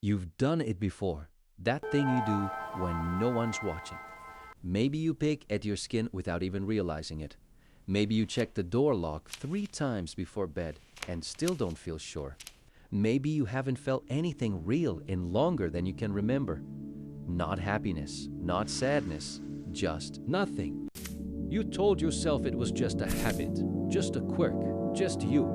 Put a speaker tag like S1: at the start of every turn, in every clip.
S1: You've done it before. That thing you do when no one's watching. Maybe you pick at your skin without even realizing it. Maybe you check the door lock 3 times before bed and still don't feel sure. Maybe you haven't felt anything real in longer than you can remember. Not happiness, not sadness, just nothing. You told yourself it was just a habit, just a quirk, just you.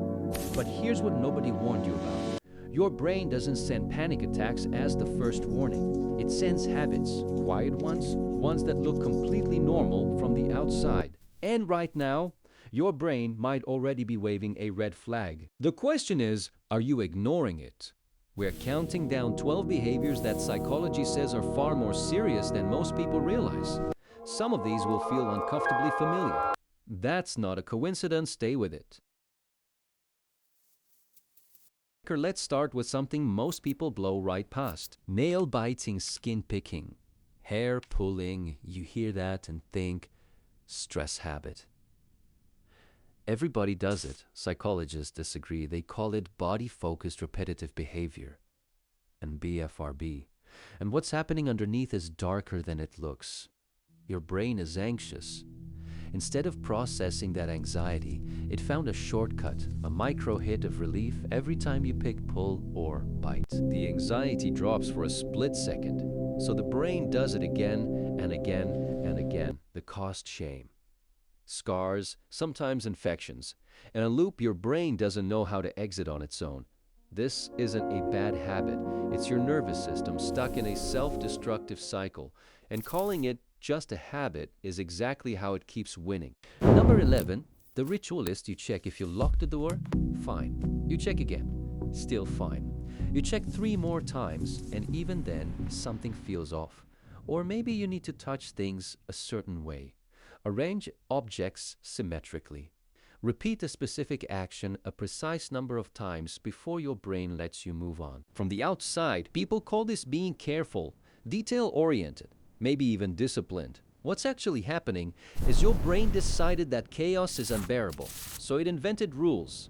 S1: But here's what nobody warned you about. Your brain doesn't send panic attacks as the first warning. It sends habits, quiet ones that look completely normal from the outside. And right now, your brain might already be waving a red flag. The question is, are you ignoring it? We're counting down 12 behaviors that psychology says are far more serious than most people realize. Some of these will feel uncomfortably familiar. That's not a coincidence, stay with it. Let's start with something most people blow right past. Nail-biting, skin-picking, hair-pulling. You hear that and think, stress habit. Everybody does it. Psychologists disagree. They call it body-focused repetitive behavior, and BFRB. And what's happening underneath is darker than it looks. Your brain is anxious. Instead of processing that anxiety, it found a shortcut, a micro hit of relief every time you pick, pull, or bite. The anxiety drops for a split second, so the brain does it again and again and again. The cost: shame, scars, sometimes infections. In a loop your brain doesn't know how to exit on its own. This isn't a bad habit. It's your nervous system stuck in a self-destructive cycle, and calling it just a habit is exactly how it keeps winning. Number 11, the ritualist. You check if you lock the door, fine. You check again, still fine. You check 3 more times, and even then, something feels off. Or maybe you need to touch things a certain way. Arrange objects symmetrically. Repeat a specific action a precise number of times before your brain lets you move on. From the outside, people call this being careful, detail-oriented, maybe even disciplined. What's actually happening is your brain decided that chaos is unbearable, so it invented rules.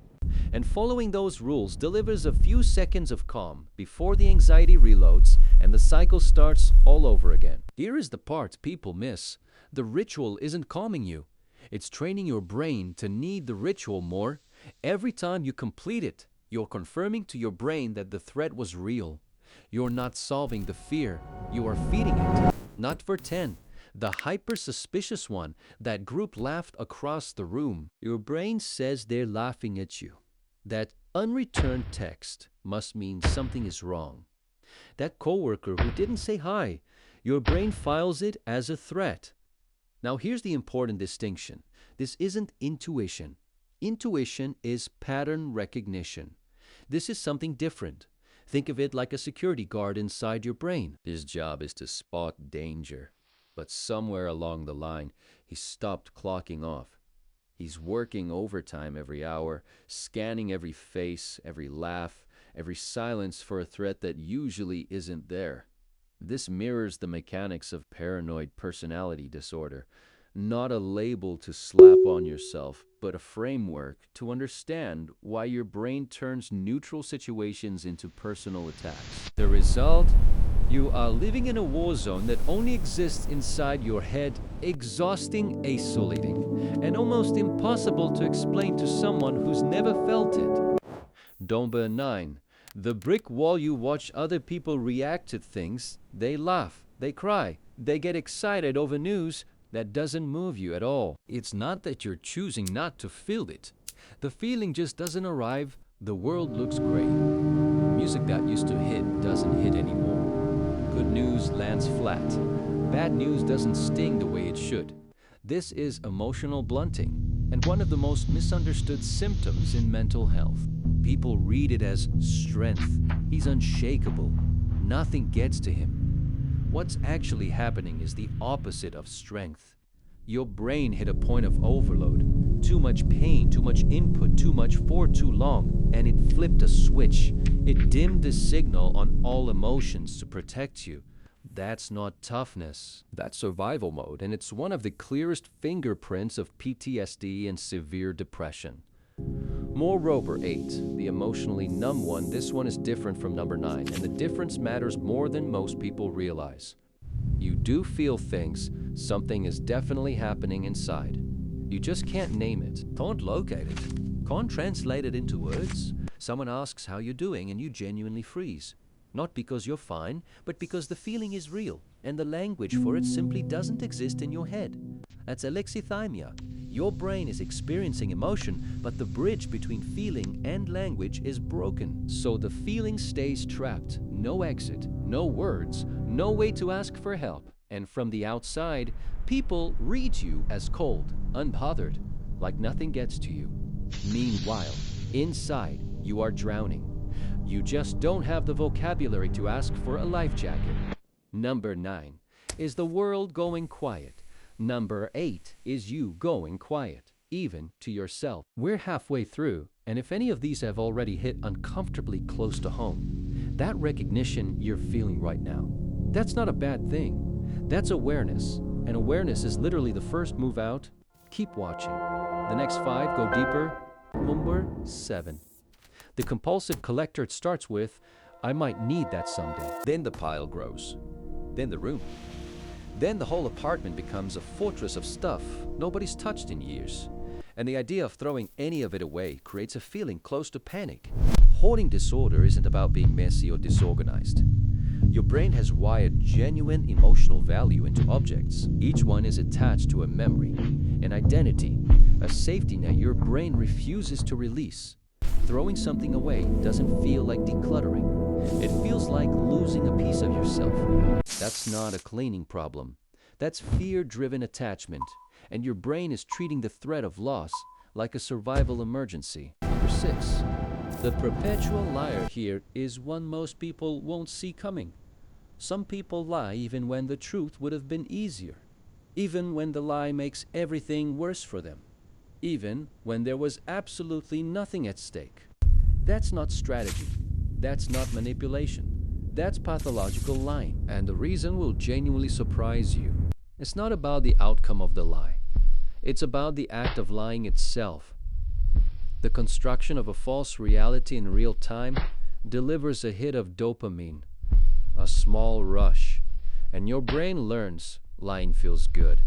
S1: And following those rules delivers a few seconds of calm before the anxiety reloads and the cycle starts all over again. Here is the part people miss. The ritual isn't calming you. It's training your brain to need the ritual more. Every time you complete it, you're confirming to your brain that the threat was real. You're not solving the fear, you are feeding it. Not for 10, the hyper-suspicious one. That group laughed across the room. Your brain says they're laughing at you. That unreturned text must mean something is wrong. That coworker who didn't say hi, your brain files it as a threat. Now here's the important distinction. This isn't intuition. Intuition is pattern recognition. This is something different. Think of it like a security guard inside your brain. His job is to spot danger. But somewhere along the line, he stopped clocking off. He's working overtime every hour, scanning every face, every laugh, every silence for a threat that usually isn't there. This mirrors the mechanics of paranoid personality disorder. Not a label to slap on yourself, but a framework to understand why your brain turns neutral situations into personal attacks. The result? You are living in a war zone that only exists inside your head, exhausting, isolating, and almost impossible to explain to someone who's never felt it. Number 9. The brick wall. You watch other people react to things. They laugh, they cry, they get excited over news that doesn't move you at all. It's not that you're choosing not to feel it. The feeling just doesn't arrive. The world looks great. Music that used to hit doesn't hit anymore. Good news lands flat. Bad news doesn't sting the way it should. This is emotional blunting, and one of the most misunderstood symptoms in mental health. People read it as strength. He's unshakable. Nothing gets to him. What's actually happening is the opposite of strength. Your brain hit a point of overload. Too much pain, too much input, too much for too long, and it flipped a switch. It dimmed the signal on all emotions to protect you. That's not toughness. That's survival mode, and it's one of the clearest fingerprints of PTSD and severe depression. Moreover, 8, the emotionally numb one, this one is different from number 9, and the difference matters more than most people realize. You do feel things, something is definitely happening inside. You just can't name it, can't locate it, can't translate it into words. Someone asks how you're doing and you genuinely freeze. Not because you're fine, but because the feeling is real, and the language for it simply doesn't exist in your head. That's alexithymia. Your brain is experiencing emotion, but the bridge between feeling and language is broken. So the feeling stays trapped. No exit, no words, no way to ask for help. And from the outside, people read you as cold, unbothered, like nothing gets to you. Meanwhile, inside, you are drowning. You just don't have the vocabulary to ask for a life jacket. Number 9 is the world going quiet. Number 8 is you going quiet, even to yourself. We're halfway through, and if any of these have already hit uncomfortably close to home, that recognition you're feeling right now, that's not a bad thing. That's awareness, and awareness is literally the first move out. Keep watching. The next 5 go deeper. Number 7. The compulsive collector starts with, I might need that someday. Then the pile grows. Then the room. Then the whole apartment becomes a fortress of stuff nobody's touched in years. And the idea of throwing any of it away creates a feeling close to panic. Hoarding disorder isn't about being messy or disorganized. Your brain has wired genuine emotional value into objects. Each one is attached to a memory, an identity, a safety net your brain refuses to release. Throwing something away doesn't feel like decluttering. It feels like losing a piece of yourself. That's not a cleaning problem. That's fear-driven attachment, and your brain is treating the threat of loss like a survival emergency. Number 6. The perpetual liar here is one most people won't see coming. Some people lie even when the truth would have been easier. Even when the lie makes everything worse for them. Even when there was absolutely nothing at stake. That's not strategy. That's not manipulation. That's pathological lying. And the reason will genuinely surprise you. It's not about the outcome of the lie. It's about the act of lying itself. The construction of a false reality in real time delivers a hit of dopamine, a small rush, and your brain learns lying feels good.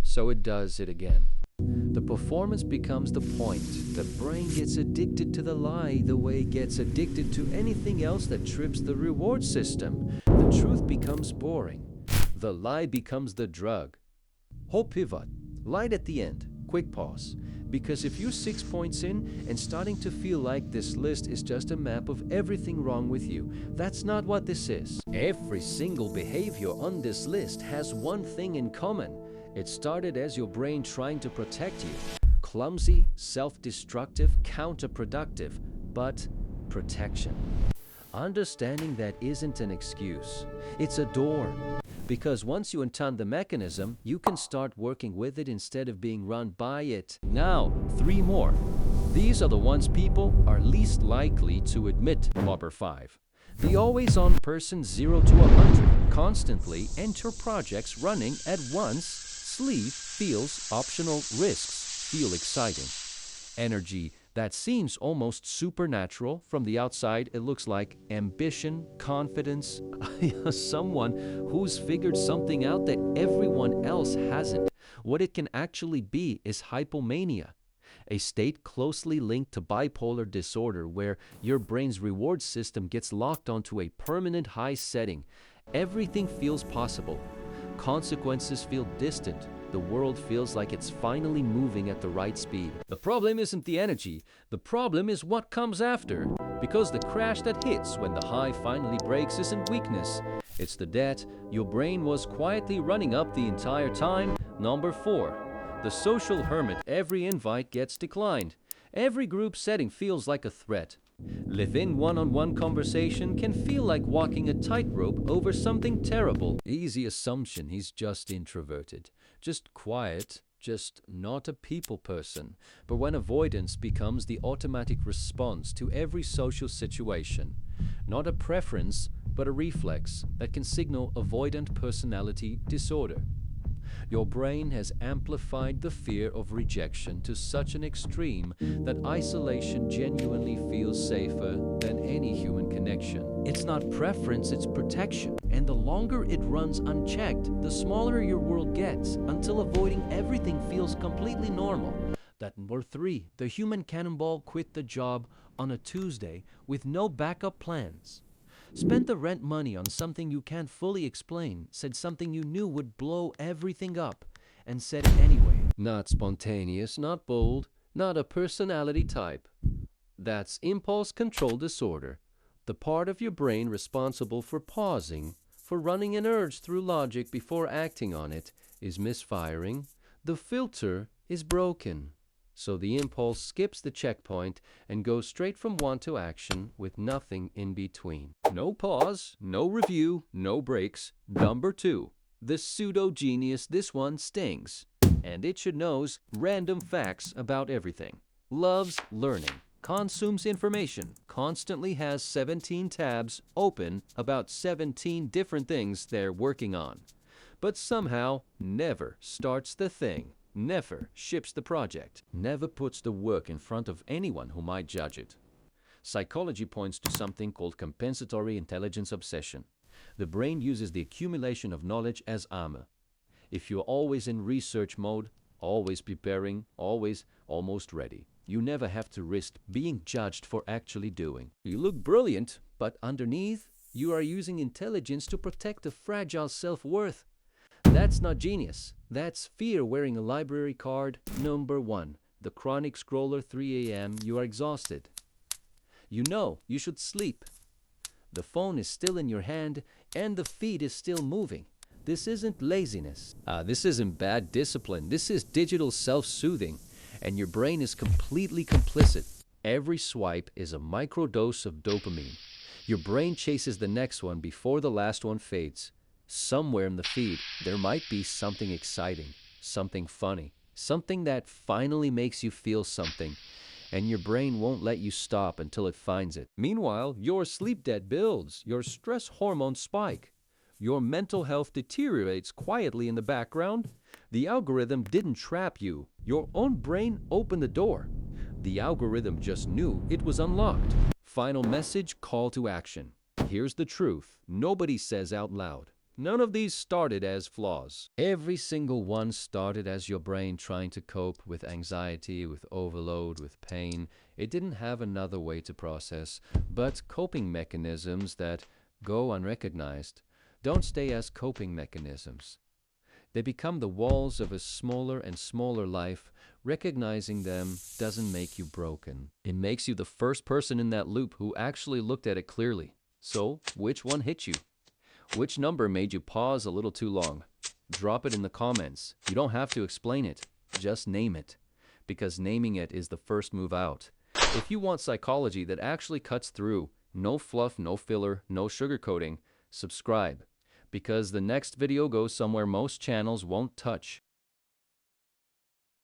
S1: So it does it again. The performance becomes the point. The brain gets addicted to the lie the way it gets addicted to anything else that trips the reward system. The truth becomes boring. The lie becomes the drug. Whole pivot. Light at the end. Quick pause. Because if you're 6 points in and starting to feel like this list is just a map of everything wrong with you, that's not what this is. Every single behavior on this list has one thing in common. It started as your brain trying to protect you. Clumsy, self-destructive, counterproductive, but protection. Understanding that isn't an excuse. It's a door. Because once you untie the mechanism, you can start working with it instead of being run by it. Now, 3 more. These are the ones people are least likely to admit. Number 5. The always-on person 0 to 100 constantly enter projects running at once. Sleep feels optional, risks feel exciting. Energy that seems almost supernatural. From the outside, it looks like ambition, confidence, someone who's figured something out that everyone else hasn't. What it can actually be is hypomania, a state closely linked to bipolar disorder where your brain's reward system gets locked onto a permanent high setting. Everything feels possible. Consequences feel distant. The world feels like it's finally moving at the right speed. The problem isn't the energy. The problem is what comes after. Because the crash that hits when the high finally breaks isn't weakness. It's the debt your brain was quietly running up the entire time. Number 4. The social hermit. Every invite gets declined. Every group setting feels like a threat. Live-in one-on-one conversation can feel like walking a tightrope over something terrible. Easy assumption he's just introverted, just quiet, just not a people person. But when avoidance becomes the automatic response to every social situation, not a preference, but a reflex that can signal avoidant personality disorder. Your brain has amplified the fear of rejection to such an extreme that isolation genuinely feels safer than any human connection. It's not preference, it's protection. And the longer it runs unchecked, the smaller your world gets, until avoiding everything feels completely normal. That number 3, the human cannonball quit the job on a Tuesday with no backup plans. Spent the rent money on something you can't fully explain, said something you knew would blow everything up, and said it anyway. Not spontaneous, not bold, not a personality type. That's impulse control disorder, the part of your brain responsible for pausing, for running an urge through logic before acting on it, is misfiring. The filter is broken. So the impulse skips the checkpoint and goes straight from want to action with nothing in between. No pause, no review, no breaks. Number 2, the pseudo-genius. This one stings. And it should knows random facts about everything. Loves learning. Consumes information. Constantly has 17 tabs open about 17 different things they're working on. But somehow never starts the thing. Never ships the project, never puts the work in front of anyone who might judge it. Psychology points to something called compensatory intelligence obsession. The brain uses the accumulation of knowledge as armor. If you're always in research mode, always preparing, always almost ready, you never have to risk being judged for actually doing. You look brilliant, but underneath, you are using intelligence to protect a fragile self-worth. That's not genius. That's fear wearing a library card. Number 1, the chronic scroller. 3 a.m. You are exhausted. You know you should sleep. The phone is still in your hand and the feed is still moving. This isn't laziness. This isn't bad discipline. This is digital self-soothing, and your brain is completely complicit. Every swipe is a microdose of dopamine. Your brain chases the next one before the last one fades. Somewhere in the feed, there might be something exciting, something funny, something that finally makes you feel something, and your brain won't let you stop until it finds it. Meanwhile, your sleep debt builds, your stress hormones spike, your mental health deteriorates quietly in the background. The algorithm didn't trap you. Your own brain opened the door. The algorithm just knew it was unlocked. Final message, call to action. Here's the truth. Nobody says out loud. None of these started as flaws. Every single one started as your brain trying to cope with anxiety, with overload, with pain. It didn't have another way to process, but coping mechanisms that go unrecognized don't stay as coping mechanisms. They become the walls of a smaller and smaller life. Recognizing them doesn't make you broken. It makes you the first person in that loop who actually looked at it clearly. So, which one hit you? Which number made you pause a little too long? Drop it in the comments. You don't have to explain it. Just name it. Because naming it is the first move out. If you want psychology that actually cuts through, no fluff, no filler, no sugarcoating, subscribe. Because the next video goes somewhere most channels won't touch.